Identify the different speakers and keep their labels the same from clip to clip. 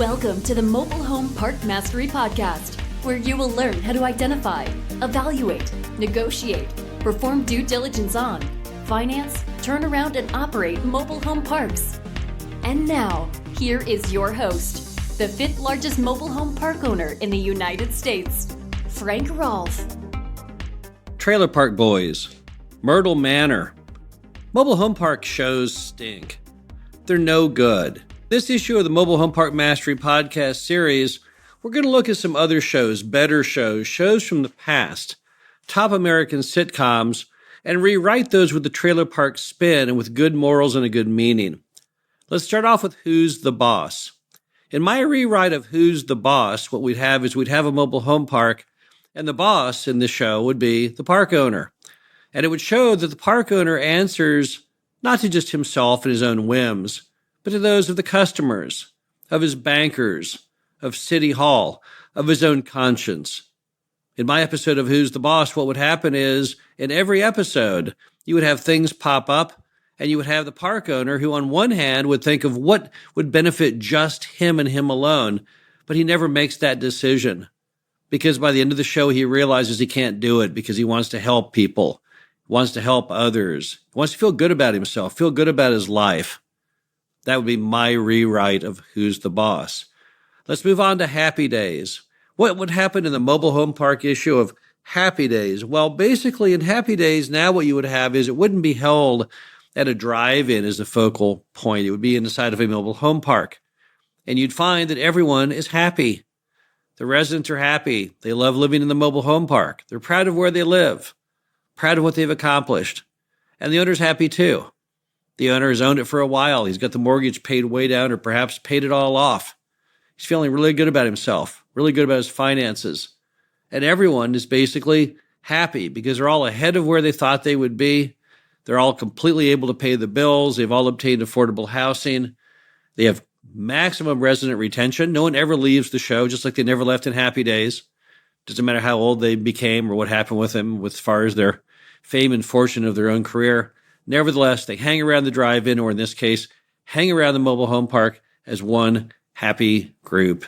Speaker 1: Welcome to the Mobile Home Park Mastery Podcast, where you will learn how to identify, evaluate, negotiate, perform due diligence on, finance, turn around, and operate mobile home parks. And now, here is your host, the fifth largest mobile home park owner in the United States, Frank Rolfe.
Speaker 2: Trailer Park Boys, Myrtle Manor. Mobile home park shows stink. They're no good. This issue of the Mobile Home Park Mastery podcast series, we're going to look at some other shows, better shows, shows from the past, top American sitcoms, and rewrite those with the trailer park spin and with good morals and a good meaning. Let's start off with Who's the Boss? In my rewrite of Who's the Boss, what we'd have a mobile home park, and the boss in the show would be the park owner. And it would show that the park owner answers not to just himself and his own whims, but to those of the customers, of his bankers, of City Hall, of his own conscience. In my episode of Who's the Boss, what would happen is, in every episode, you would have things pop up, and you would have the park owner who, on one hand, would think of what would benefit just him and him alone, but he never makes that decision. Because by the end of the show, he realizes he can't do it because he wants to help people, wants to help others, wants to feel good about himself, feel good about his life. That would be my rewrite of Who's the Boss. Let's move on to Happy Days. What would happen in the mobile home park issue of Happy Days? Well, basically in Happy Days, now what you would have is it wouldn't be held at a drive-in as the focal point. It would be inside of a mobile home park. And you'd find that everyone is happy. The residents are happy. They love living in the mobile home park. They're proud of where they live, proud of what they've accomplished. And the owner's happy too. The owner has owned it for a while. He's got the mortgage paid way down or perhaps paid it all off. He's feeling really good about himself, really good about his finances. And everyone is basically happy because they're all ahead of where they thought they would be. They're all completely able to pay the bills. They've all obtained affordable housing. They have maximum resident retention. No one ever leaves the show, just like they never left in Happy Days. Doesn't matter how old they became or what happened with them as far as their fame and fortune of their own career. Nevertheless, they hang around the drive-in, or in this case, hang around the mobile home park as one happy group.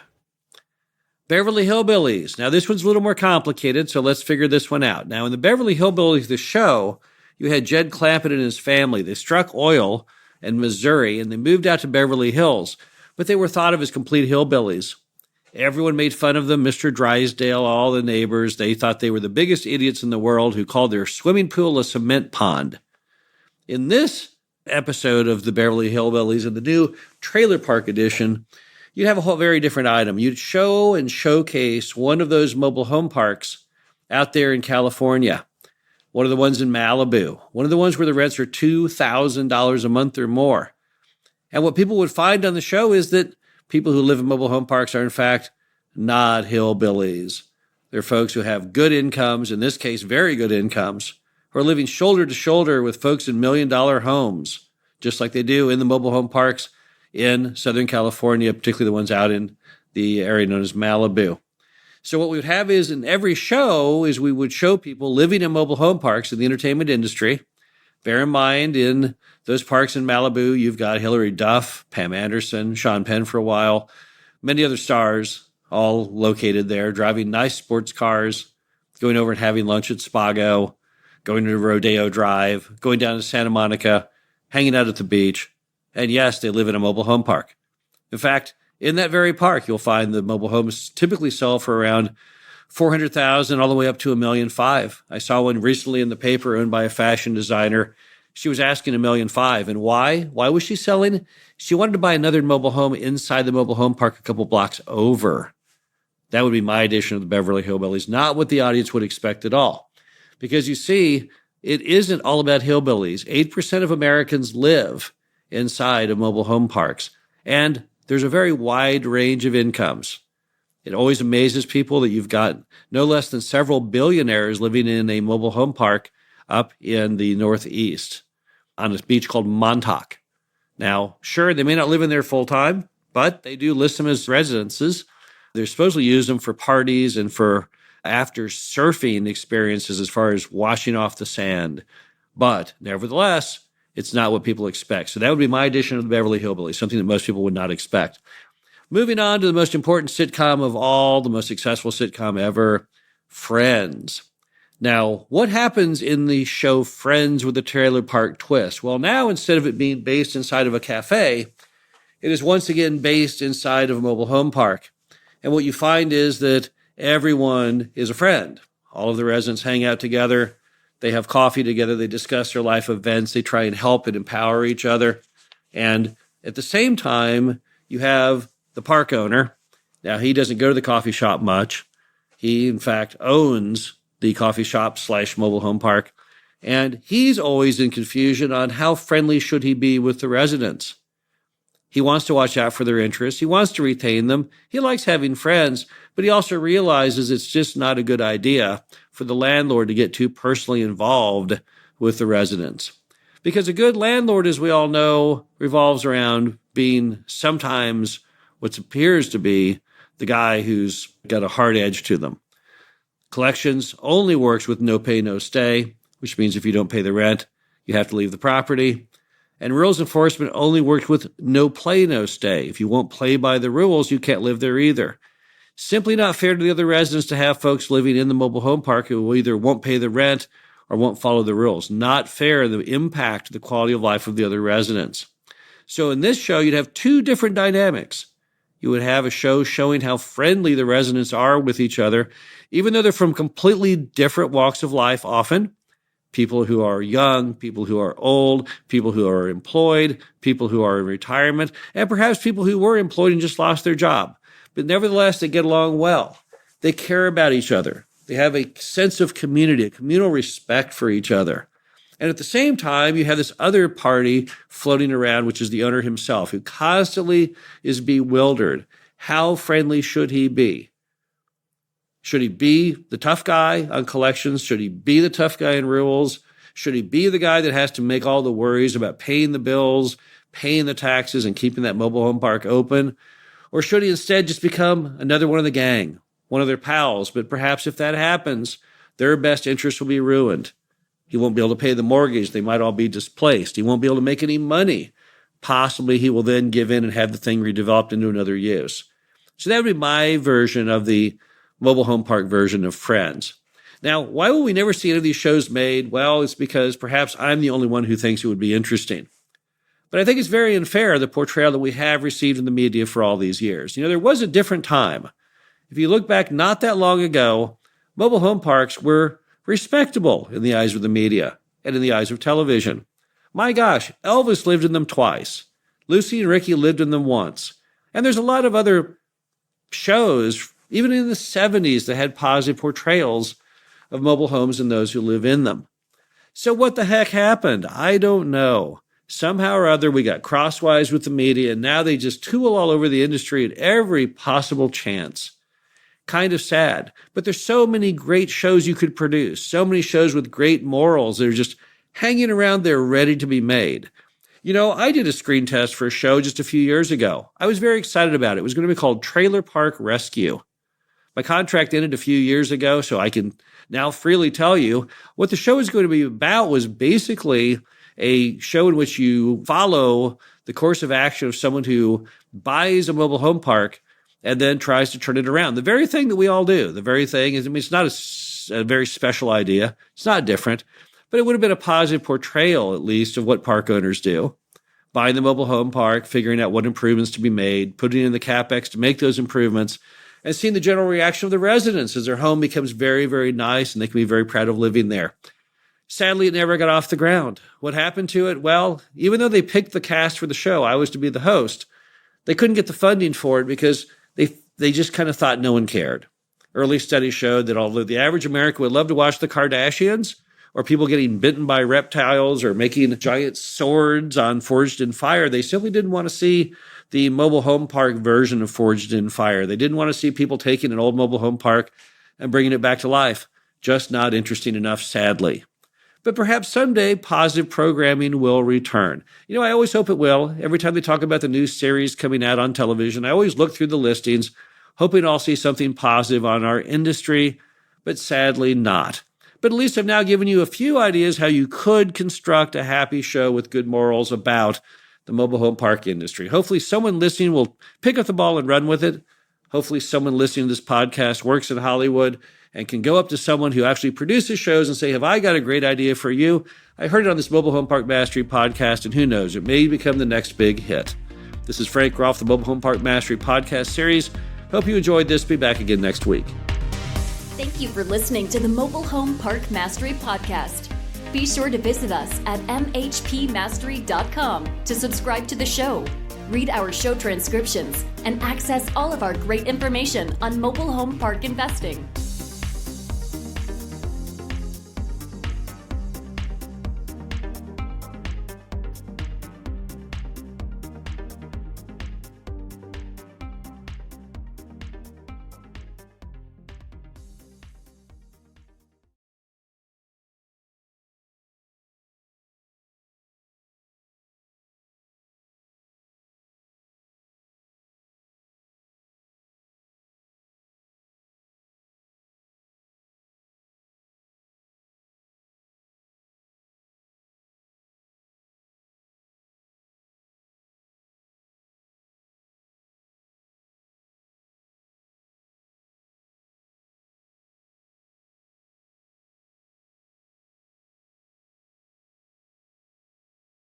Speaker 2: Beverly Hillbillies. Now, this one's a little more complicated, so let's figure this one out. Now, in the Beverly Hillbillies, the show, you had Jed Clampett and his family. They struck oil in Missouri, and they moved out to Beverly Hills, but they were thought of as complete hillbillies. Everyone made fun of them, Mr. Drysdale, all the neighbors. They thought they were the biggest idiots in the world who called their swimming pool a cement pond. In this episode of the Beverly Hillbillies, in the new Trailer Park edition, you'd have a whole very different item. You'd show and showcase one of those mobile home parks out there in California, one of the ones in Malibu, one of the ones where the rents are $2,000 a month or more. And what people would find on the show is that people who live in mobile home parks are, in fact, not hillbillies. They're folks who have good incomes, in this case, very good incomes, who are living shoulder to shoulder with folks in million-dollar homes, just like they do in the mobile home parks in Southern California, particularly the ones out in the area known as Malibu. So what we would have is in every show is we would show people living in mobile home parks in the entertainment industry. Bear in mind, in those parks in Malibu, you've got Hilary Duff, Pam Anderson, Sean Penn for a while, many other stars all located there, driving nice sports cars, going over and having lunch at Spago, going to Rodeo Drive, going down to Santa Monica, hanging out at the beach. And yes, they live in a mobile home park. In fact, in that very park, you'll find the mobile homes typically sell for around $400,000 all the way up to $1.5 million. I saw one recently in the paper owned by a fashion designer. She was asking $1.5 million. And why? Why was she selling? She wanted to buy another mobile home inside the mobile home park a couple blocks over. That would be my edition of the Beverly Hillbillies, not what the audience would expect at all. Because you see, it isn't all about hillbillies. 8% of Americans live inside of mobile home parks. And there's a very wide range of incomes. It always amazes people that you've got no less than several billionaires living in a mobile home park up in the Northeast on a beach called Montauk. Now, sure, they may not live in there full time, but they do list them as residences. They're supposed to use them for parties and for after surfing experiences as far as washing off the sand. But nevertheless, it's not what people expect. So that would be my edition of the Beverly Hillbillies, something that most people would not expect. Moving on to the most important sitcom of all, the most successful sitcom ever, Friends. Now, what happens in the show Friends with the trailer park twist? Well, now instead of it being based inside of a cafe, it is once again based inside of a mobile home park. And what you find is that everyone is a friend. All of the residents hang out together. They have coffee together. They discuss their life events. They try and help and empower each other. And at the same time, you have the park owner. Now, he doesn't go to the coffee shop much. He, in fact, owns the coffee shop / mobile home park. And he's always in confusion on how friendly should he be with the residents. He wants to watch out for their interests. He wants to retain them. He likes having friends, but he also realizes it's just not a good idea for the landlord to get too personally involved with the residents. Because a good landlord, as we all know, revolves around being sometimes what appears to be the guy who's got a hard edge to them. Collections only works with no pay, no stay, which means if you don't pay the rent, you have to leave the property. And rules enforcement only works with no play, no stay. If you won't play by the rules, you can't live there either. Simply not fair to the other residents to have folks living in the mobile home park who either won't pay the rent or won't follow the rules. Not fair, the impact, the quality of life of the other residents. So in this show, you'd have two different dynamics. You would have a show showing how friendly the residents are with each other, even though they're from completely different walks of life often. People who are young, people who are old, people who are employed, people who are in retirement, and perhaps people who were employed and just lost their job. But nevertheless, they get along well. They care about each other. They have a sense of community, a communal respect for each other. And at the same time, you have this other party floating around, which is the owner himself, who constantly is bewildered. How friendly should he be? Should he be the tough guy on collections? Should he be the tough guy in rules? Should he be the guy that has to make all the worries about paying the bills, paying the taxes, and keeping that mobile home park open? Or should he instead just become another one of the gang, one of their pals? But perhaps if that happens, their best interest will be ruined. He won't be able to pay the mortgage. They might all be displaced. He won't be able to make any money. Possibly he will then give in and have the thing redeveloped into another use. So that would be my version of the mobile home park version of Friends. Now, why will we never see any of these shows made? Well, it's because perhaps I'm the only one who thinks it would be interesting. But I think it's very unfair, the portrayal that we have received in the media for all these years. There was a different time. If you look back not that long ago, mobile home parks were respectable in the eyes of the media and in the eyes of television. My gosh, Elvis lived in them twice. Lucy and Ricky lived in them once. And there's a lot of other shows, even in the 70s, that had positive portrayals of mobile homes and those who live in them. So what the heck happened? I don't know. Somehow or other, we got crosswise with the media, and now they just tool all over the industry at every possible chance. Kind of sad. But there's so many great shows you could produce, so many shows with great morals that are just hanging around there ready to be made. I did a screen test for a show just a few years ago. I was very excited about it. It was going to be called Trailer Park Rescue. My contract ended a few years ago, so I can now freely tell you what the show is going to be about was basically a show in which you follow the course of action of someone who buys a mobile home park and then tries to turn it around. The very thing that we all do. The very thing is, it's not a very special idea. It's not different, but it would have been a positive portrayal, at least, of what park owners do. Buying the mobile home park, figuring out what improvements to be made, putting in the CapEx to make those improvements, and seeing the general reaction of the residents as their home becomes very, very nice and they can be very proud of living there. Sadly, it never got off the ground. What happened to it? Well, even though they picked the cast for the show, I was to be the host, they couldn't get the funding for it because they just kind of thought no one cared. Early studies showed that although the average American would love to watch the Kardashians or people getting bitten by reptiles or making giant swords on Forged in Fire, they simply didn't want to see the mobile home park version of Forged in Fire. They didn't want to see people taking an old mobile home park and bringing it back to life. Just not interesting enough, sadly. But perhaps someday positive programming will return. I always hope it will. Every time they talk about the new series coming out on television, I always look through the listings, hoping I'll see something positive on our industry, but sadly not. But at least I've now given you a few ideas how you could construct a happy show with good morals about the mobile home park industry. Hopefully someone listening will pick up the ball and run with it. Hopefully someone listening to this podcast works in Hollywood and can go up to someone who actually produces shows and say, have I got a great idea for you? I heard it on this Mobile Home Park Mastery podcast, and who knows, it may become the next big hit. This is Frank Groff, the Mobile Home Park Mastery podcast series. Hope you enjoyed this. Be back again next week.
Speaker 1: Thank you for listening to the Mobile Home Park Mastery podcast. Be sure to visit us at mhpmastery.com to subscribe to the show, read our show transcriptions, and access all of our great information on mobile home park investing.